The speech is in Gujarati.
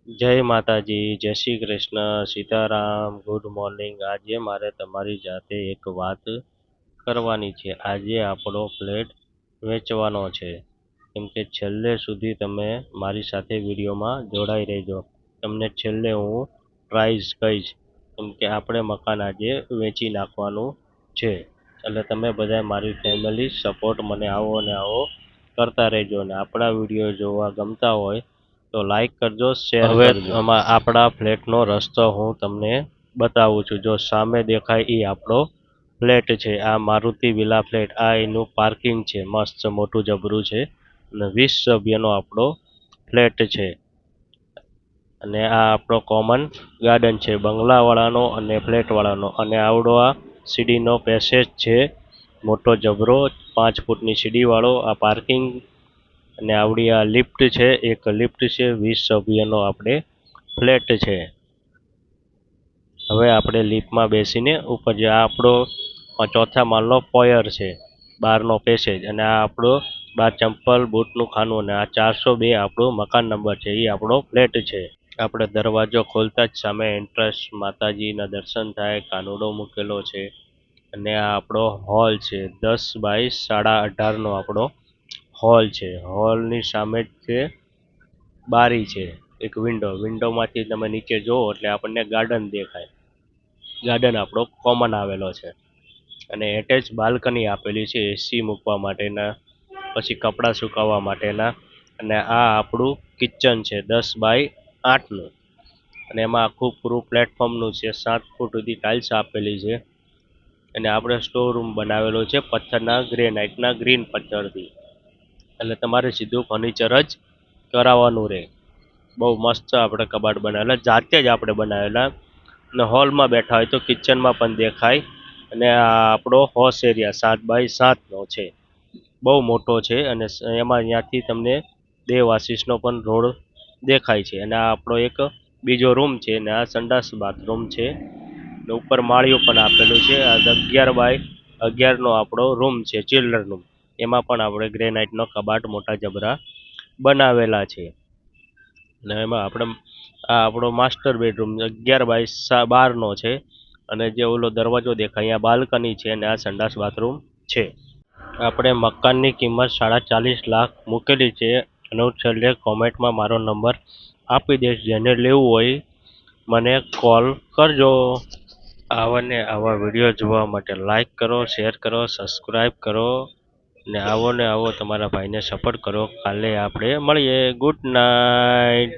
જય માતાજી, જય શ્રી કૃષ્ણ, સીતારામ, ગુડ મોર્નિંગ। આજે મારે તમારી જાતે એક વાત કરવાની છે। આજે આપણો ફ્લેટ વેચવાનો છે, કેમ કે છેલ્લે સુધી તમે મારી સાથે વિડીયોમાં જોડાઈ રહેજો। તમને છેલ્લે હું પ્રાઇસ કહીશ, કેમ કે આપણે મકાન આજે વેચી નાખવાનું છે। એટલે તમે બધા મારી ફેમિલી સપોર્ટ મને આવો ને આવો કરતા રહેજો, અને આપણા વિડીયો જોવા ગમતા હોય તો લાઈક કરજો, શેર કરજો। હવે આપણા ફ્લેટનો રસ્તો હું તમને બતાવું છું। જો સામે દેખાય એ આપણો ફ્લેટ છે। આ મારુતિ વિલા ફ્લેટ, આ એનું પાર્કિંગ છે, મસ્ત મોટું જબરું છે, અને 20 સભ્યનો આપણો ફ્લેટ છે। અને આ આપણો કોમન ગાર્ડન છે, બંગલાવાળાનો અને ફ્લેટવાળાનો। અને આવડો આ સીડીનો પેસેજ છે, મોટો જબરો 5 ફૂટની સીડીવાળો આ પાર્કિંગ। અને આવડી આ લિફ્ટ છે, એક લિફ્ટ છે, 20 સભ્યનો આપણે ફ્લેટ છે। હવે આપણે લિફ્ટમાં બેસીને ઉપર જે આપણો ચોથા માળનો પોયર છે, બહારનો પેસેજ, અને આ આપણો બહાર ચંપલ બૂટનું ખાનું, અને આ 402 આપણું મકાન નંબર છે, એ આપણો ફ્લેટ છે। આપણે દરવાજો ખોલતા જ સામે એન્ટ્રન્સ માતાજીના દર્શન થાય, કાનુડો મૂકેલો છે। અને આ આપણો હોલ છે, 10 બાય 18.5 નો આપણો હોલ છે। હોલની સામે જ છે બારી છે, એક વિન્ડોમાંથી તમે નીચે જોવો એટલે આપણને ગાર્ડન દેખાય। ગાર્ડન આપણો કોમન આવેલો છે, અને એટેચ બાલ્કની આપેલી છે, એસી મૂકવા માટેના, પછી કપડાં સુકાવવા માટેના। અને આ આપણું કિચન છે, 10 બાય 8 નું, અને એમાં આખું પૂરું પ્લેટફોર્મનું છે, 7 ફૂટ સુધી ટાઇલ્સ આપેલી છે। અને આપણે સ્ટોર રૂમ બનાવેલો છે પથ્થરના ગ્રેનાઇટના ગ્રીન પથ્થરથી, એટલે તમારે સીધું ફર્નિચર જ કરાવવાનું રહે। બહુ મસ્ત આપણે કબાટ બનાવેલા, જાતે જ આપણે બનાવેલા। અને હોલમાં બેઠા હોય તો કિચનમાં પણ દેખાય। અને આ આપણો હોશ એરિયા 7 બાય 7 નો છે, બહુ મોટો છે। અને એમાં ત્યાંથી તમને દેવ આશીષનો પણ રોડ દેખાય છે। અને આ આપણો એક બીજો રૂમ છે, અને આ સંડાસ બાથરૂમ છે, ને ઉપર માળિયું પણ આપેલું છે। આ 11 બાય 11 નો આપણો રૂમ છે, ચિલ્ડ્રન રૂમ, એમાં પણ આપણે ગ્રેનાઇટનો કબાટ મોટા જબરા બનાવેલા છે। અને એમાં આપણે આ આપણો માસ્ટર બેડરૂમ 11 બાય 12 નો છે, અને જે ઓલો દરવાજો દેખાય અહીંયા બાલ્કની છે, અને આ સંડાસ બાથરૂમ છે। આપણે મકાનની કિંમત 40.5 લાખ મૂકેલી છે, અને હું છેલ્લે કોમેન્ટમાં મારો નંબર આપી દઈશ, જેને લેવું હોય મને કોલ કરજો। આવા ને આવા વિડીયો જોવા માટે લાઈક કરો, શેર કરો, સબસ્ક્રાઈબ કરો, ને આવો તમારા ભાઈને સપોર્ટ કરો। કાલે આપણે મળીએ, ગુડ નાઇટ।